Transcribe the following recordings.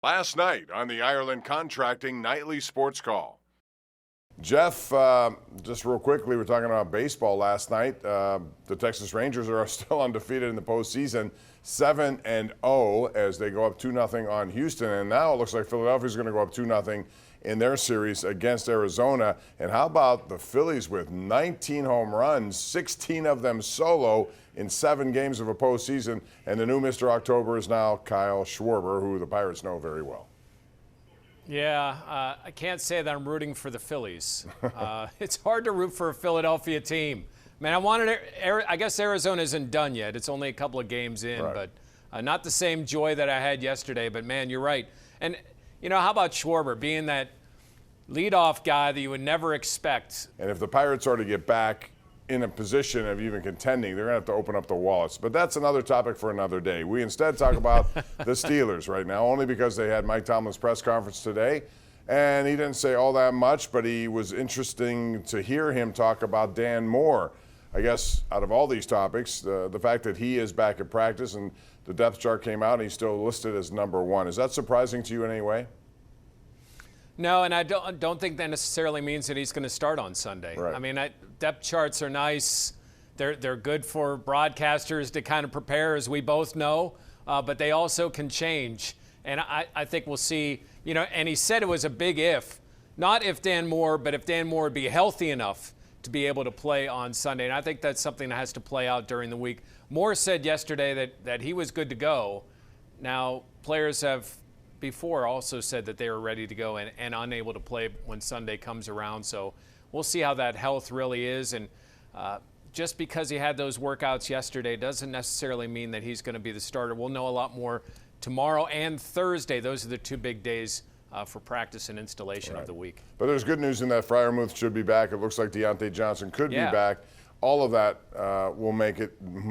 Last night on the Ireland Contracting Nightly Sports Call. Jeff, just real quickly, we're talking about baseball last night. The Texas Rangers are still undefeated in the postseason, 7-0 as they go up 2-0 on Houston. And now it looks like Philadelphia's going to go up 2-0 in their series against Arizona. And how about the Phillies with 19 home runs, 16 of them solo in 7 games of a postseason. And the new Mr. October is now Kyle Schwarber, who the Pirates know very well. Yeah, I can't say that I'm rooting for the Phillies. It's hard to root for a Philadelphia team. Man, I guess Arizona isn't done yet. It's only a couple of games in, right. But not the same joy that I had yesterday. But, man, you're right. And, how about Schwarber being that leadoff guy that you would never expect? And if the Pirates are to get back in a position of even contending, they're going to have to open up the wallets. But that's another topic for another day. We instead talk about the Steelers right now, only because they had Mike Tomlin's press conference today. And he didn't say all that much, but he was interesting to hear him talk about Dan Moore. I guess out of all these topics, the fact that he is back at practice and the depth chart came out and he's still listed as number 1. Is that surprising to you in any way? No, and I don't think that necessarily means that he's going to start on Sunday. Right. I mean, depth charts are nice. They're good for broadcasters to kind of prepare, as we both know, but they also can change. And I think we'll see, and he said it was a big if. Not if Dan Moore, but if Dan Moore would be healthy enough to be able to play on Sunday. And I think that's something that has to play out during the week. Moore said yesterday that he was good to go. Now, players have before also said that they were ready to go and unable to play when Sunday comes around. So we'll see how that health really is. And just because he had those workouts yesterday doesn't necessarily mean that he's going to be the starter. We'll know a lot more tomorrow and Thursday. Those are the 2 big days for practice and installation of the week. But there's good news in that Freiermuth should be back. It looks like Deontay Johnson could be back. All of that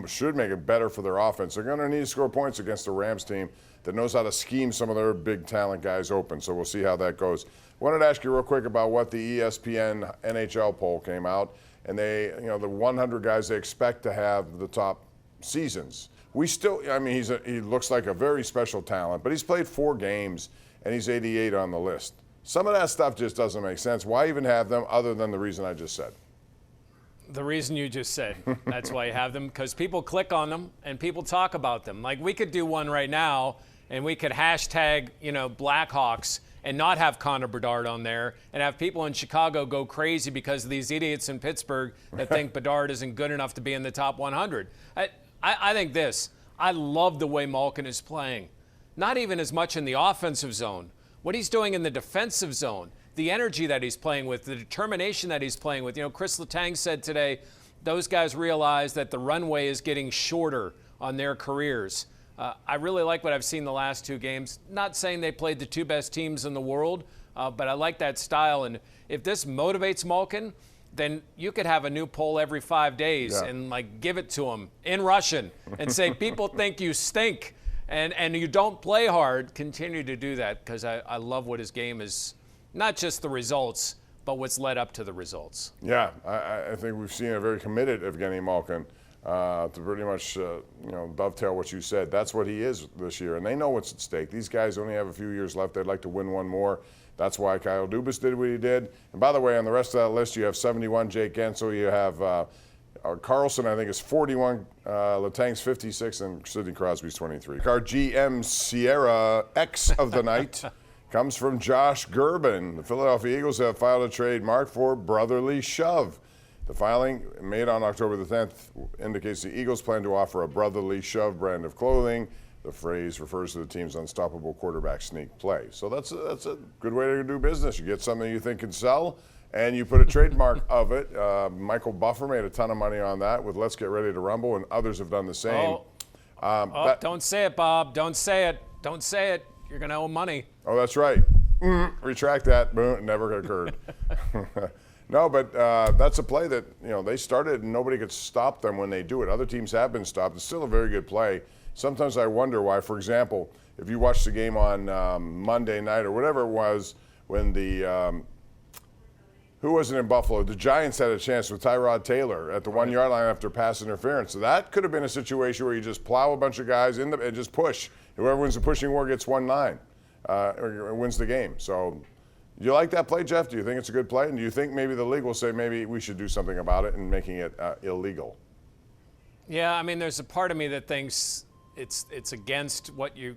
should make it better for their offense. They're going to need to score points against the Rams team that knows how to scheme some of their big talent guys open. So we'll see how that goes. I wanted to ask you real quick about what the ESPN NHL poll came out. And they, the 100 guys they expect to have the top seasons. He looks like a very special talent, but he's played 4 games and he's 88 on the list. Some of that stuff just doesn't make sense. Why even have them other than the reason I just said? The reason you just said. That's why you have them, because people click on them and people talk about them. Like, we could do one right now and we could hashtag, Blackhawks and not have Connor Bedard on there and have people in Chicago go crazy because of these idiots in Pittsburgh that think Bedard isn't good enough to be in the top 100. I think this. I love the way Malkin is playing. Not even as much in the offensive zone. What he's doing in the defensive zone, the energy that he's playing with, the determination that he's playing with. Chris Letang said today those guys realize that the runway is getting shorter on their careers. I really like what I've seen the last 2 games. Not saying they played the 2 best teams in the world, but I like that style. And if this motivates Malkin, then you could have a new poll every 5 days and give it to him in Russian and say, people think you stink and you don't play hard. Continue to do that, because I love what his game is, not just the results, but what's led up to the results. Yeah, I think we've seen a very committed Evgeny Malkin to pretty much dovetail what you said. That's what he is this year, and they know what's at stake. These guys only have a few years left. They'd like to win one more. That's why Kyle Dubas did what he did. And by the way, on the rest of that list, you have 71 Jake Gensel. You have Carlson, I think, is 41. Letang's 56, and Sidney Crosby's 23. Our GM Sierra X of the night comes from Josh Gerben. The Philadelphia Eagles have filed a trademark for brotherly shove. The filing, made on October the 10th, indicates the Eagles plan to offer a brotherly shove brand of clothing. The phrase refers to the team's unstoppable quarterback sneak play. So that's a good way to do business. You get something you think can sell, and you put a trademark of it. Michael Buffer made a ton of money on that with Let's Get Ready to Rumble, and others have done the same. Don't say it, Bob. Don't say it. Don't say it. You're going to owe money. Oh, that's right. Retract that. Boom, it never occurred. No, but that's a play that they started and nobody could stop them when they do it. Other teams have been stopped. It's still a very good play. Sometimes I wonder why, for example, if you watch the game on Monday night or whatever it was when the who wasn't in Buffalo? The Giants had a chance with Tyrod Taylor at the 1 yard line after pass interference. So that could have been a situation where you just plow a bunch of guys in and just push. Whoever wins the pushing war gets 1-9. wins the game. So, you like that play, Jeff? Do you think it's a good play? And do you think maybe the league will say maybe we should do something about it and making it illegal? Yeah, I mean, there's a part of me that thinks it's against what you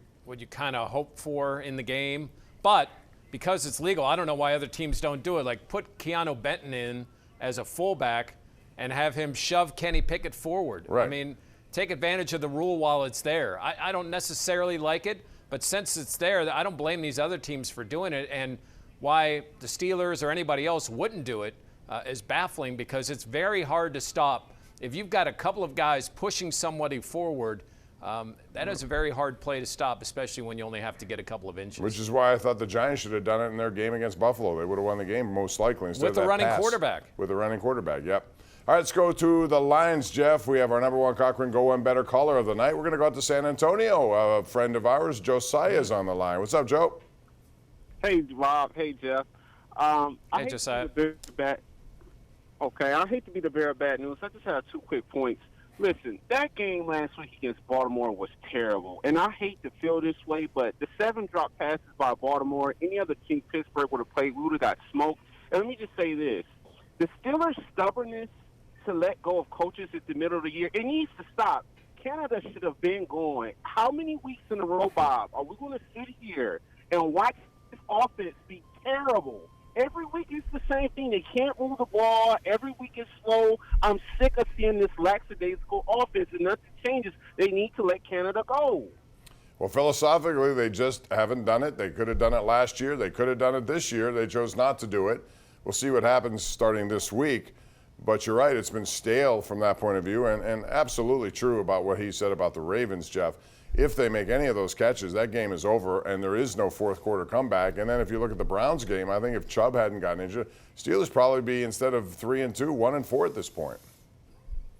kind of hope for in the game, but because it's legal, I don't know why other teams don't do it. Like, put Keanu Benton in as a fullback and have him shove Kenny Pickett forward. Right. I mean, take advantage of the rule while it's there. I don't necessarily like it, but since it's there, I don't blame these other teams for doing it. And why the Steelers or anybody else wouldn't do it is baffling, because it's very hard to stop. If you've got a couple of guys pushing somebody forward, that is a very hard play to stop, especially when you only have to get a couple of inches. Which is why I thought the Giants should have done it in their game against Buffalo. They would have won the game most likely instead With of the running pass. quarterback. With the running quarterback, yep. All right, let's go to the lines, Jeff. We have our number one Cochrane Go One Better caller of the night. We're going to go out to San Antonio. A friend of ours, Josiah, is on the line. What's up, Joe? Hey, Rob. Hey, Jeff. Hey, Josiah. I hate to be the bearer of bad news. I just have 2 quick points. Listen, that game last week against Baltimore was terrible, and I hate to feel this way, but the 7 drop passes by Baltimore, any other team Pittsburgh would have played, we would have got smoked. And let me just say this. The Steelers' stubbornness to let go of coaches at the middle of the year, it needs to stop. Canada should have been going. How many weeks in a row, Bob, are we going to sit here and watch this offense be terrible? Every week it's the same thing. They can't move the ball. Every week it's slow. I'm sick of seeing this lackadaisical offense, and nothing changes. They need to let Canada go. Well, philosophically, they just haven't done it. They could have done it last year. They could have done it this year. They chose not to do it. We'll see what happens starting this week. But you're right, it's been stale from that point of view, and absolutely true about what he said about the Ravens, Jeff. If they make any of those catches, that game is over, and there is no fourth quarter comeback. And then if you look at the Browns game, I think if Chubb hadn't gotten injured, Steelers probably be, instead of 3-2, 1-4 at this point.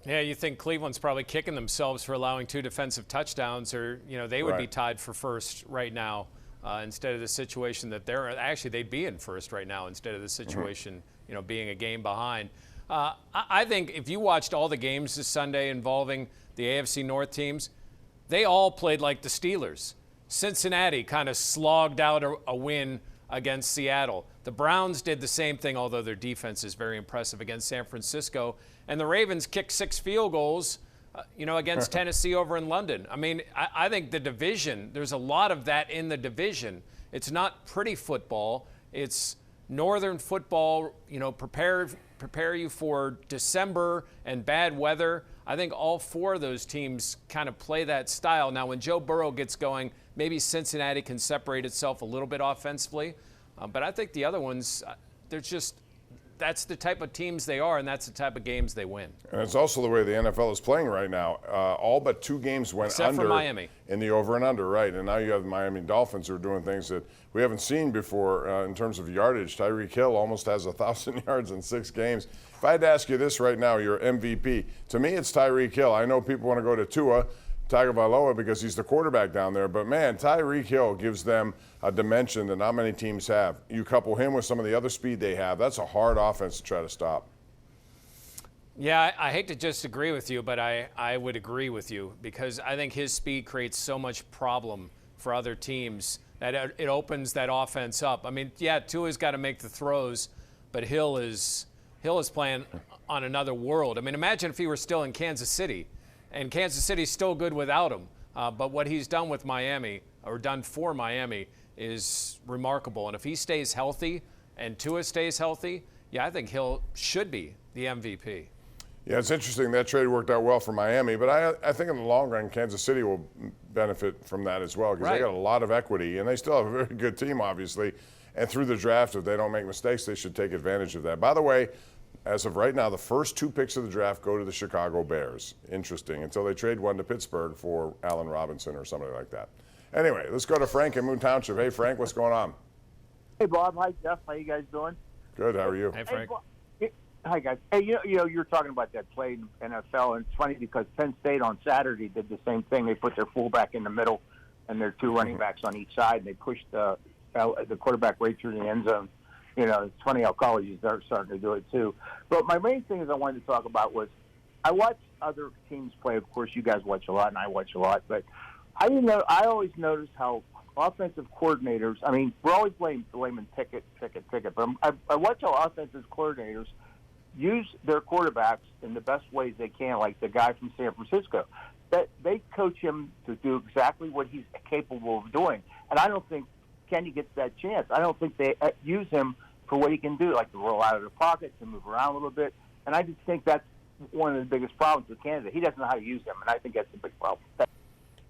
Yeah, you think Cleveland's probably kicking themselves for allowing 2 defensive touchdowns, or they would be tied for first right now instead of the situation that they're actually they'd be in first right now instead of the situation being a game behind. I think if you watched all the games this Sunday involving the AFC North teams, they all played like the Steelers. Cincinnati kind of slogged out a win against Seattle. The Browns did the same thing, although their defense is very impressive against San Francisco. And the Ravens kicked 6 field goals, against Tennessee over in London. I mean, I think the division, there's a lot of that in the division. It's not pretty football. It's northern football, prepare you for December and bad weather. I think all 4 of those teams kind of play that style. Now, when Joe Burrow gets going, maybe Cincinnati can separate itself a little bit offensively. But I think the other ones, that's the type of teams they are, and that's the type of games they win. And it's also the way the NFL is playing right now. All but 2 games went Except under for Miami. In the over and under, right. And now you have the Miami Dolphins who are doing things that we haven't seen before in terms of yardage. Tyreek Hill almost has 1,000 yards in 6 games. If I had to ask you this right now, your MVP, to me it's Tyreek Hill. I know people want to go to Tua Tagovailoa because he's the quarterback down there, but man, Tyreek Hill gives them a dimension that not many teams have. You couple him with some of the other speed they have, that's a hard offense to try to stop. Yeah, I hate to just agree with you, but I would agree with you because I think his speed creates so much problem for other teams that it opens that offense up. I mean, yeah, Tua's got to make the throws, but Hill is playing on another world. I mean, imagine if he were still in Kansas City, and Kansas City's still good without him. But what he's done with Miami, or done for Miami, is remarkable. And if he stays healthy and Tua stays healthy, yeah, I think Hill should be the MVP. Yeah, it's interesting. That trade worked out well for Miami, but I think in the long run, Kansas City will benefit from that as well because they got a lot of equity, and they still have a very good team, obviously. And through the draft, if they don't make mistakes, they should take advantage of that. By the way, as of right now, the first 2 picks of the draft go to the Chicago Bears. Interesting, until they trade one to Pittsburgh for Allen Robinson or somebody like that. Anyway, let's go to Frank in Moon Township. Hey, Frank, what's going on? Hey, Bob. Hi, Jeff. How you guys doing? Good. How are you? Hey, Frank. Hi, guys. Hey, you're talking about that play in NFL, and it's funny because Penn State on Saturday did the same thing. They put their fullback in the middle and their 2 running backs on each side, and they pushed the quarterback right through the end zone. It's funny how colleges are starting to do it too. But my main thing is I wanted to talk about was I watch other teams play. Of course, you guys watch a lot, and I watch a lot. But I always notice how offensive coordinators, I mean, we're always blaming Pickett, but I watch how offensive coordinators use their quarterbacks in the best ways they can, like the guy from San Francisco. That they coach him to do exactly what he's capable of doing. And I don't think Kenny gets that chance. I don't think they use him for what he can do, like to roll out of the pocket, to move around a little bit. And I just think that's one of the biggest problems with Canada. He doesn't know how to use them, and I think that's a big problem.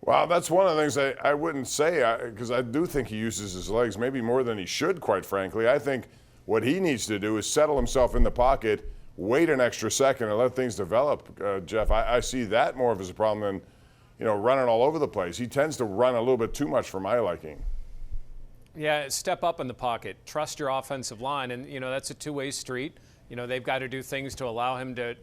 Well, that's one of the things I wouldn't say, because I do think he uses his legs maybe more than he should, quite frankly. I think what he needs to do is settle himself in the pocket, wait an extra second, and let things develop, Jeff. I see that more of as a problem than, running all over the place. He tends to run a little bit too much for my liking. Yeah, step up in the pocket. Trust your offensive line, and, that's a two-way street. They've got to do things to allow him to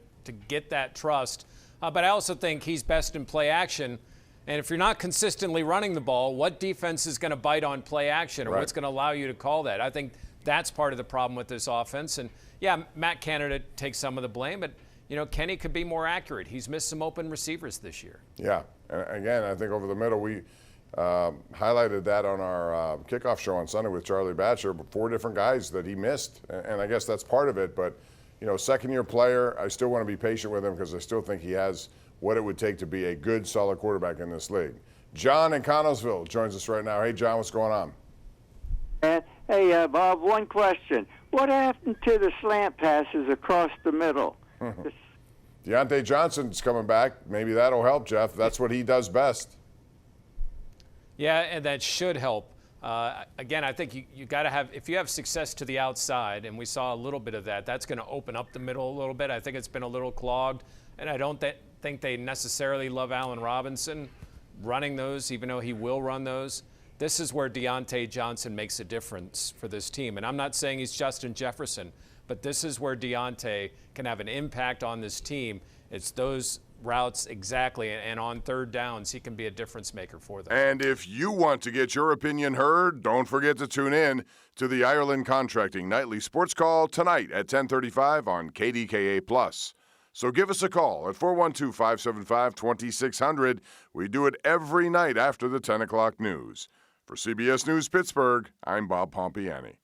get that trust. But I also think he's best in play action. And if you're not consistently running the ball, what defense is going to bite on play action, or what's going to allow you to call that? I think that's part of the problem with this offense. And, yeah, Matt Canada takes some of the blame, but, Kenny could be more accurate. He's missed some open receivers this year. Yeah. And again, I think over the middle, we highlighted that on our kickoff show on Sunday with Charlie Batcher, 4 different guys that he missed. And I guess that's part of it. But, second-year player, I still want to be patient with him because I still think he has what it would take to be a good, solid quarterback in this league. John in Connellsville joins us right now. Hey, John, what's going on? Hey, Bob, one question. What happened to the slant passes across the middle? Deontay Johnson's coming back. Maybe that'll help, Jeff. That's what he does best. Yeah, and that should help. Again, I think you got to have, if you have success to the outside, and we saw a little bit of that, that's going to open up the middle a little bit. I think it's been a little clogged, and I don't think they necessarily love Allen Robinson running those, even though he will run those. This is where Deontay Johnson makes a difference for this team. And I'm not saying he's Justin Jefferson, but this is where Deontay can have an impact on this team. It's those routes exactly, and on third downs, he can be a difference maker for them. And if you want to get your opinion heard, don't forget to tune in to the Ireland Contracting Nightly Sports Call tonight at 10:35 on KDKA+. So give us a call at 412-575-2600. We do it every night after the 10 o'clock news. For CBS News Pittsburgh, I'm Bob Pompeani.